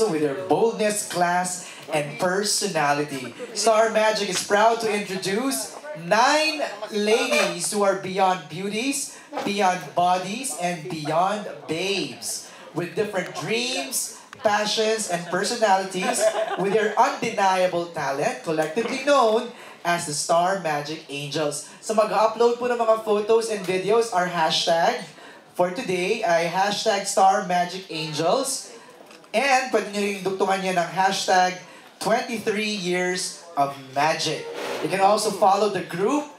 with their boldness, class, and personality. Star Magic is proud to introduce 9 ladies who are beyond beauties, beyond bodies, and beyond babes. With different dreams, passions, and personalities, with their undeniable talent, collectively known as the Star Magic Angels. Sa mag-upload po ng mga photos and videos, our hashtag for today ay hashtag Star Magic Angels. And pwede nyo rin dugtungan niya ng hashtag 23 Years of Magic. You can also follow the group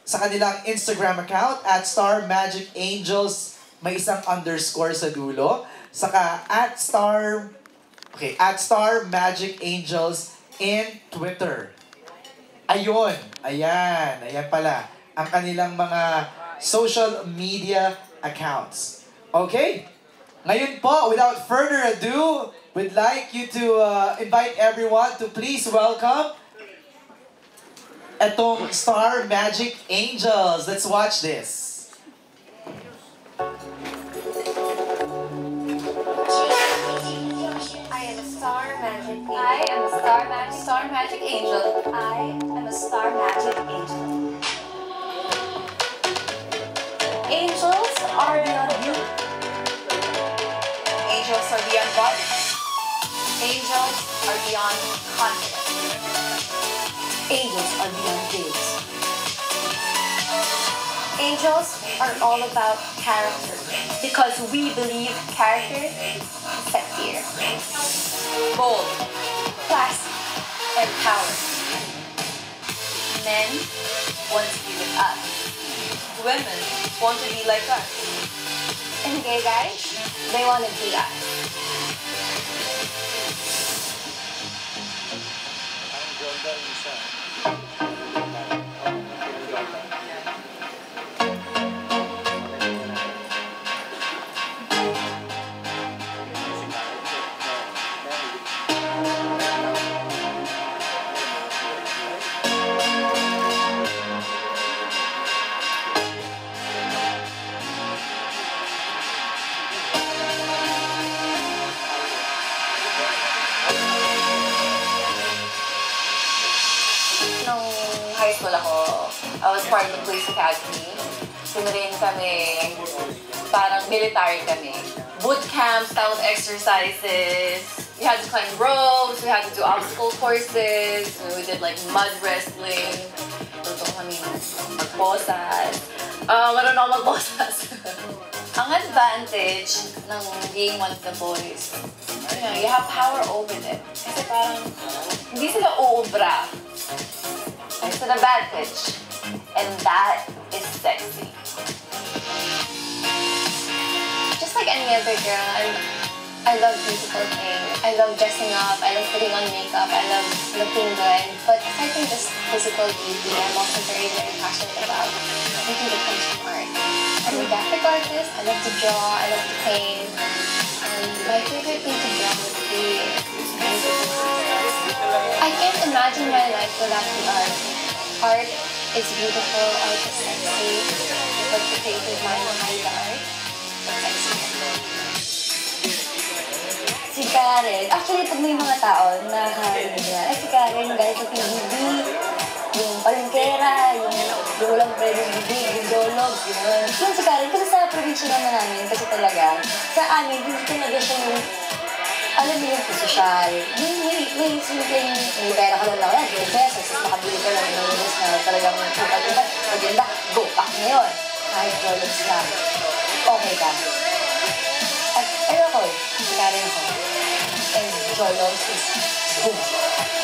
sa kanilang Instagram account at Star Magic Angels. May isang underscore sa dulo. Saka at Star Magic Angels in Twitter. Ayun, ayan pala ang kanilang mga social media accounts. Okay? Ngayon po, without further ado, we'd like you to invite everyone to please welcome etong Star Magic Angels. Let's watch this. I am a Star Magic Angel. I am a Star Magic Angel. I am a Star Magic Angel. Angels are beyond beauty. Angels are beyond body. Angels are beyond confidence. Angels are beyond babes. Angels are all about character. Because we believe character is sexier. Bold. Classy. And power. Men want to be with us. Women want to be like us. And gay guys, they want to be us. Nung high school ako, I was part of the police academy. Sinrain kami, parang military kami. Boot camps, tawag exercises. We had to climb ropes, we had to do obstacle courses, we did like mud wrestling. Tuto kami magposas. Marunong ako magposas. Ang advantage ng being one of the boys, you have power over them. Kasi parang hindi sila uubra. It's an advantage. And that is sexy. Just like any other girl, I love beautiful things. I love dressing up. I love putting on makeup. I love looking good. But aside from just physical beauty, I'm also very, very passionate about anything that comes from art. I'm a graphic artist. I love to draw. I love to paint. My favorite thing to draw would be I can't imagine my life without the art. Art is beautiful. Art is sexy. But the creative mind behind the art, it's sexy. Si Karen, actually pag may mga tao na nakaharap niya, si Karen galing sa PBB, yung palengkera, yung walang bread yung bibig, yung dolog, yun. Yun si Karen, kasi sa probinsya naman namin, kasi talaga, sa amin, hindi talaga siya yung, alam mo yung sosyal. May simpleng, may pera ka lang yan, 10 pesos, tapos makabili ka lang ng news na talagang tupat-tupat, maganda, go, pack na yun. Kahit dologs na, okay ka. At ayoko, si Karen ako. And Jologs is boom.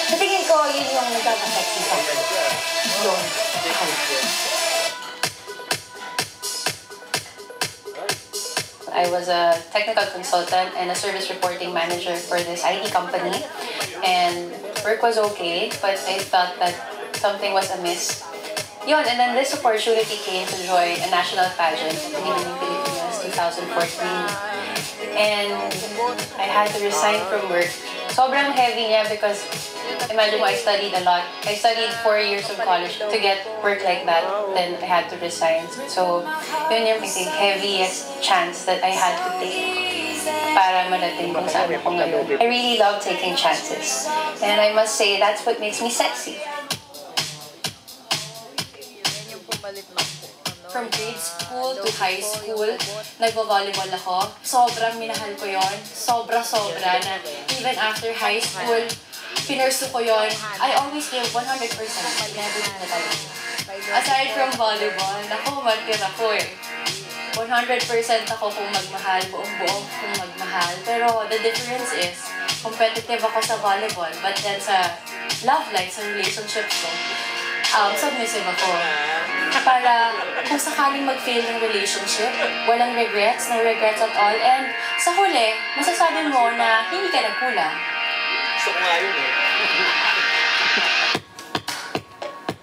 Sa tingin ko, yun yung nagkakasexy sa akin. Yun. I was a technical consultant and a service reporting manager for this IT company. And work was okay, but I felt that something was amiss. Yun, and then this opportunity came to join a national pageant, Pilipinas Pilipinas 2014. And I had to resign from work. Sobrang heavy niya because imagine mo, I studied a lot. I studied 4 years of college to get work like that. Then I had to resign. So, yun yung I think heaviest chance that I had to take. para marating kung saan ako ngayon. I really love taking chances. And I must say, that's what makes me sexy. From grade school to high school, nagvo-volleyball ako. Sobrang minahal ko yon. Sobra-sobra na even after high school, pinursu ko yon. I always give 100%. Never na tayo. Aside from volleyball, naku, martir ako eh. 100% ako kung magmahal, buong-buong kung magmahal. Pero the difference is, competitive ako sa volleyball, but then sa love life, sa relationship ko, submissive ako. Para kung sakaling mag-fail ng relationship, walang regrets, no regrets at all. And sa huli, masasabi mo na hindi ka nagkulang. Gusto ko nga yun eh.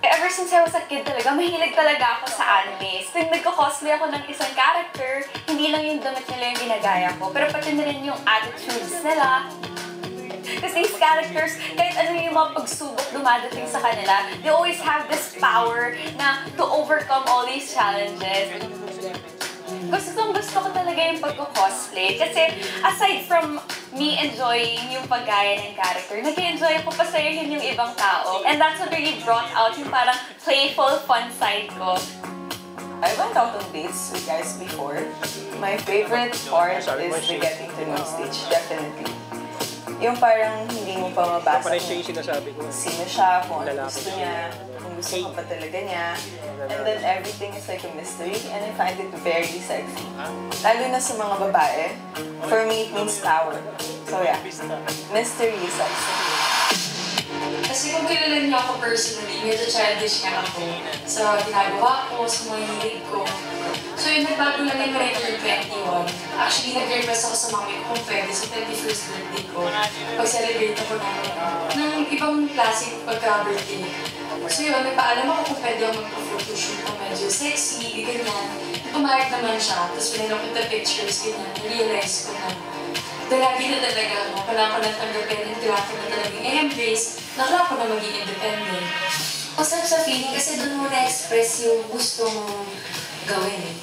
Ever since I was a kid talaga, mahilig talaga ako sa anime. Tuwing nagko-cosplay ako ng isang character, hindi lang yung damit nila yung ginagaya ko, pero pati na rin yung attitudes nila. Kasi these characters, kahit ano yung mga pagsubok dumadating sa kanila, they always have this power na to overcome all these challenges. Gusto ko talaga yung pagko-cosplay. Kasi aside from me enjoying yung paggaya ng character, nag-enjoy ko pasayahin yung ibang tao. And that's what really brought out yung parang playful, fun side ko. I went out on dates with guys before. My favorite part is the getting to know stage, definitely. Yung parang hindi mo pa mabasa kung sino siya, kung ano gusto niya, kung gusto mo pa talaga niya. And then everything is like a mystery and I find it very sexy. Lalo na sa mga babae, for me it means power. So yeah, mystery is sexy. Kasi kung kilala niyo ako personally, medyo childish nga ako sa ginagawa ko, sa mga hilig ko. So yun, nagbago lang yung record 21. Actually, nag-request ako sa mami ko kung pwede sa 21st birthday ko. Pag-celebrate ako ng ibang classic pagka-birthday. So yun, nagpaalam ako kung pwede ako magpa-photoshoot ko medyo sexy, ganyan. Pumayag naman siya, tapos pinanong kita pictures, ganyan. Realize ko na dalagi na talaga ako. Kailangan ko lang tanggapin, kailangan ko na talagang i-embrace, na kailangan ko na maging independent. Masarap sa feeling kasi doon mo na-express yung gusto mong gawin eh.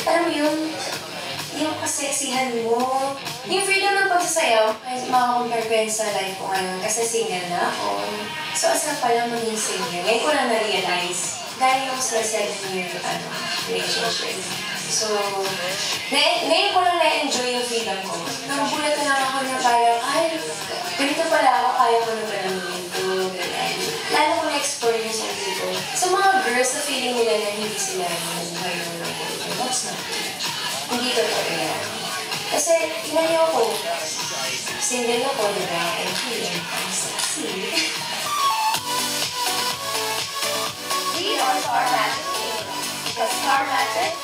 Alam mo yung kaseksihan mo, yung freedom ng pagsasayaw, ay makakompare ko yun sa life ko ngayon kasi single na ako. So asap pala maging single. Ngayon ko lang na-realize dahil yung sa 7-year relationship. So, ngayon ko lang na-enjoy yung freedom ko. Nagulat na lang ako na parang, ay, ganito pala ako, kaya ko na ba naman ito, ganyan. Lalo ko na-explore yung sarili ko. So, mga girls na feeling nila na hindi sila nabuhay ng labo, that's not true. Hindi totoo yan. Kasi, inayo ko, single ako, diba? And feeling, I'm sexy. We are Star Magic. Because Star Magic